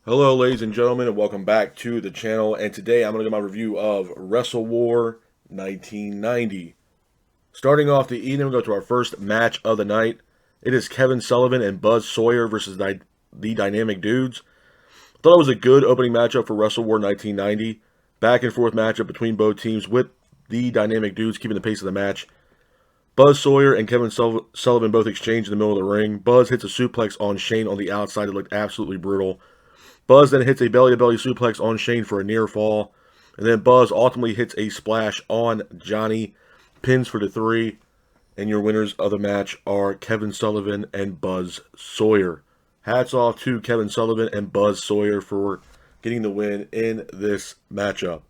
Hello, ladies and gentlemen, and welcome back to the channel. And today I'm going to do my review of Wrestle War 1990. Starting off the evening, we go to our first match of the night. It is Kevin Sullivan and Buzz Sawyer versus the Dynamic Dudes. I thought it was a good opening matchup for Wrestle War 1990. Back and forth matchup between both teams with the Dynamic Dudes keeping the pace of the match. Buzz Sawyer and Kevin Sullivan both exchange in the middle of the ring. Buzz hits a suplex on Shane on the outside. It looked absolutely brutal. Buzz then hits a belly-to-belly suplex on Shane for a near fall. And then Buzz ultimately hits a splash on Johnny, pins for the 3. And your winners of the match are Kevin Sullivan and Buzz Sawyer. Hats off to Kevin Sullivan and Buzz Sawyer for getting the win in this matchup.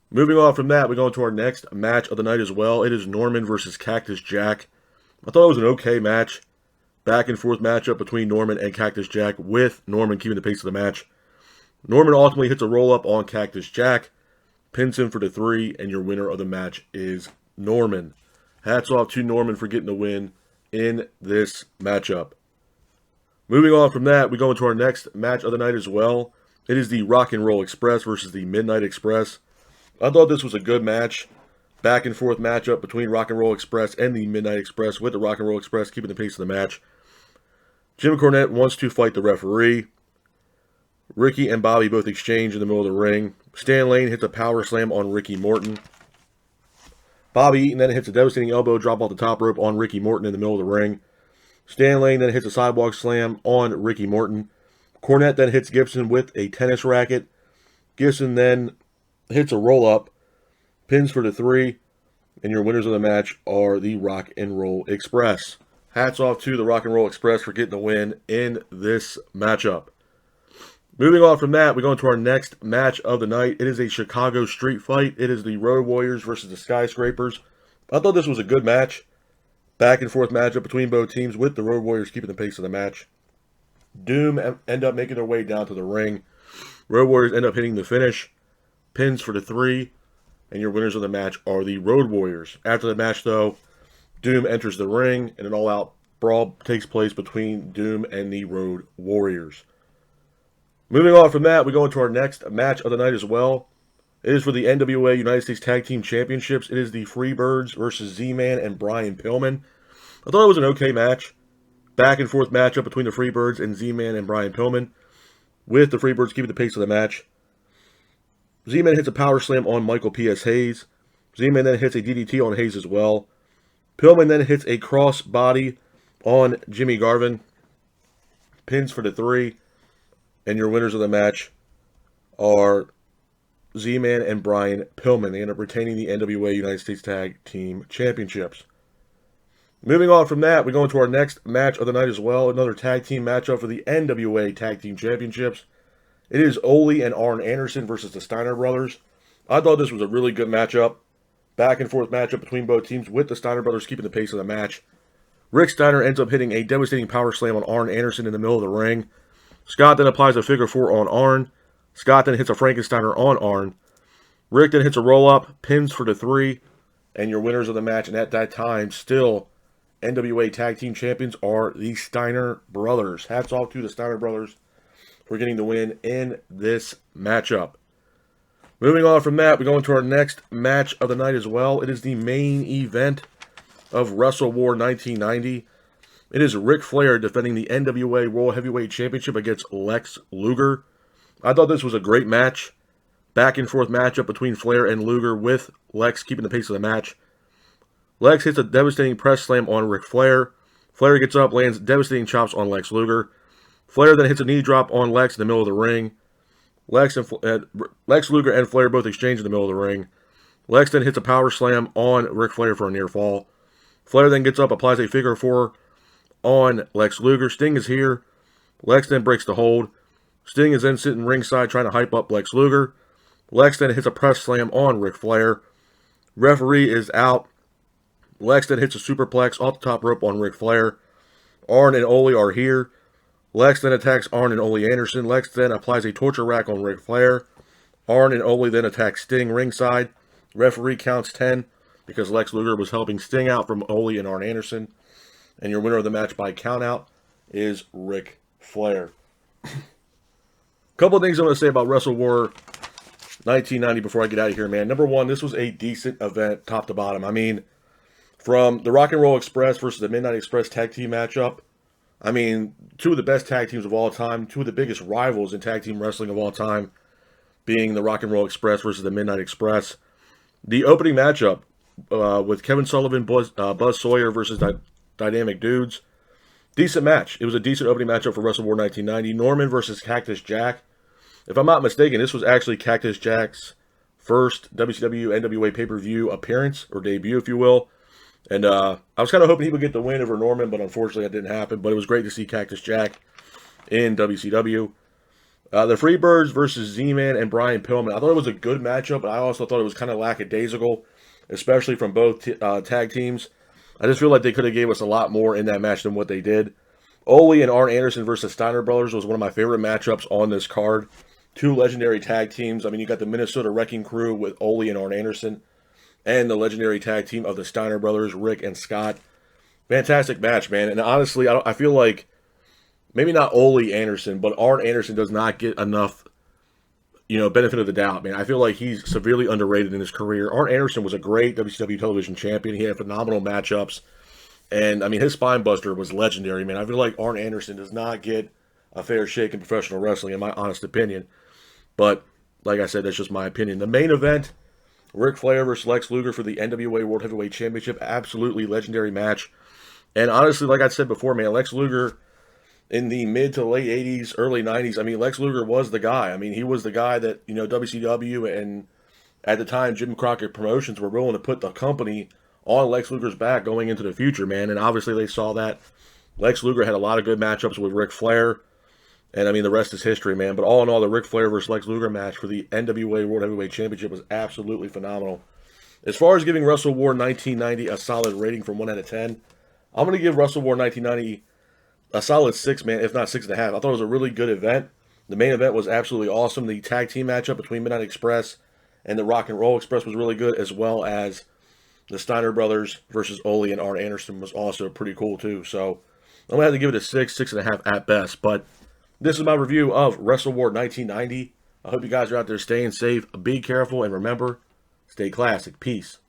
Moving on from that, we go into our next match of the night as well. It is Norman versus Cactus Jack. I thought it was an okay match. Back and forth matchup between Norman and Cactus Jack, with Norman keeping the pace of the match. Norman ultimately hits a roll-up on Cactus Jack, pins him for the 3, and your winner of the match is Norman. Hats off to Norman for getting the win in this matchup. Moving on from that, we go into our next match of the night as well. It is the Rock and Roll Express versus the Midnight Express. I thought this was a good match. Back and forth matchup between Rock and Roll Express and the Midnight Express, with the Rock and Roll Express keeping the pace of the match. Jim Cornette wants to fight the referee. Ricky and Bobby both exchange in the middle of the ring. Stan Lane hits a power slam on Ricky Morton. Bobby Eaton then hits a devastating elbow drop off the top rope on Ricky Morton in the middle of the ring. Stan Lane then hits a sidewalk slam on Ricky Morton. Cornette then hits Gibson with a tennis racket. Gibson then hits a roll-up, pins for the 3, and your winners of the match are the Rock and Roll Express. Hats off to the Rock and Roll Express for getting the win in this matchup. Moving on from that, we go into our next match of the night. It is a Chicago street fight. It is the Road Warriors versus the Skyscrapers. I thought this was a good match. Back and forth matchup between both teams, with the Road Warriors keeping the pace of the match. Doom end up making their way down to the ring. Road Warriors end up hitting the finish. Pins for the 3. And your winners of the match are the Road Warriors. After the match, though, Doom enters the ring, and an all-out brawl takes place between Doom and the Road Warriors. Moving on from that, we go into our next match of the night as well. It is for the NWA United States Tag Team Championships. It is the Freebirds versus Z-Man and Brian Pillman. I thought it was an okay match. Back and forth matchup between the Freebirds and Z-Man and Brian Pillman, with the Freebirds keeping the pace of the match. Z-Man hits a power slam on Michael P.S. Hayes. Z-Man then hits a DDT on Hayes as well. Pillman then hits a cross body on Jimmy Garvin. Pins for the 3. And your winners of the match are Z-Man and Brian Pillman. They end up retaining the NWA United States Tag Team Championships. Moving on from that, we go into our next match of the night as well. Another tag team matchup for the NWA Tag Team Championships. It is Ole and Arn Anderson versus the Steiner Brothers. I thought this was a really good matchup. Back and forth matchup between both teams, with the Steiner Brothers keeping the pace of the match. Rick Steiner ends up hitting a devastating power slam on Arn Anderson in the middle of the ring. Scott then applies a figure 4 on Arn. Scott then hits a Frankensteiner on Arn. Rick then hits a roll-up, pins for the 3, and your winners of the match, and at that time, still NWA Tag Team Champions, are the Steiner Brothers. Hats off to the Steiner Brothers for getting the win in this matchup. Moving on from that, we go into our next match of the night as well. It is the main event of Wrestle War 1990. It is Ric Flair defending the NWA World Heavyweight Championship against Lex Luger. I thought this was a great match. Back and forth matchup between Flair and Luger, with Lex keeping the pace of the match. Lex hits a devastating press slam on Ric Flair. Flair gets up, lands devastating chops on Lex Luger. Flair then hits a knee drop on Lex in the middle of the ring. Lex Luger and Flair both exchange in the middle of the ring. Lex then hits a power slam on Ric Flair for a near fall. Flair then gets up, applies a figure 4 on Lex Luger. Sting is here. Lex then breaks the hold. Sting is then sitting ringside trying to hype up Lex Luger. Lex then hits a press slam on Ric Flair. Referee is out. Lex then hits a superplex off the top rope on Ric Flair. Arn and Ole are here. Lex then attacks Arn and Ole Anderson. Lex then applies a torture rack on Ric Flair. Arn and Ole then attack Sting ringside. Referee counts 10 because Lex Luger was helping Sting out from Ole and Arn Anderson. And your winner of the match by countout is Ric Flair. Couple of things I'm going to say about Wrestle War 1990 before I get out of here, man. Number one, this was a decent event, top to bottom. I mean, from the Rock and Roll Express versus the Midnight Express tag team matchup, I mean, two of the best tag teams of all time, two of the biggest rivals in tag team wrestling of all time, being the Rock and Roll Express versus the Midnight Express. The opening matchup with Kevin Sullivan, Buzz Sawyer versus Dynamic Dudes. Decent match. It was a decent opening matchup for Wrestle War 1990. Norman versus Cactus Jack. If I'm not mistaken, this was actually Cactus Jack's first WCW NWA pay-per-view appearance, or debut, if you will. And I was kind of hoping he would get the win over Norman, but unfortunately that didn't happen. But it was great to see Cactus Jack in WCW. The Freebirds versus Z-Man and Brian Pillman. I thought it was a good matchup, but I also thought it was kind of lackadaisical, especially from both tag teams. I just feel like they could have gave us a lot more in that match than what they did. Ole and Arn Anderson versus Steiner Brothers was one of my favorite matchups on this card. Two legendary tag teams. I mean, you got the Minnesota Wrecking Crew with Ole and Arn Anderson, and the legendary tag team of the Steiner Brothers, Rick and Scott. Fantastic match, man. And honestly, I feel like maybe not Ole Anderson, but Arn Anderson does not get enough, benefit of the doubt, man. I feel like he's severely underrated in his career. Arn Anderson was a great WCW television champion. He had phenomenal matchups. And, I mean, his spine buster was legendary, man. I feel like Arn Anderson does not get a fair shake in professional wrestling, in my honest opinion. But, like I said, that's just my opinion. The main event, Ric Flair versus Lex Luger for the NWA World Heavyweight Championship. Absolutely legendary match. And honestly, like I said before, man, Lex Luger in the mid to late 80s, early 90s, I mean, Lex Luger was the guy. I mean, he was the guy that, WCW and at the time Jim Crockett Promotions were willing to put the company on Lex Luger's back going into the future, man. And obviously they saw that. Lex Luger had a lot of good matchups with Ric Flair. And, I mean, the rest is history, man. But all in all, the Ric Flair versus Lex Luger match for the NWA World Heavyweight Championship was absolutely phenomenal. As far as giving Wrestle War 1990 a solid rating from 1 out of 10, I'm going to give Wrestle War 1990 a solid 6, man, if not 6.5. I thought it was a really good event. The main event was absolutely awesome. The tag team matchup between Midnight Express and the Rock and Roll Express was really good, as well as the Steiner Brothers versus Ole and Arn Anderson was also pretty cool, too. So I'm going to have to give it a 6, 6.5 at best. But this is my review of Wrestle War 1990. I hope you guys are out there staying safe. Be careful, and remember, stay classic. Peace.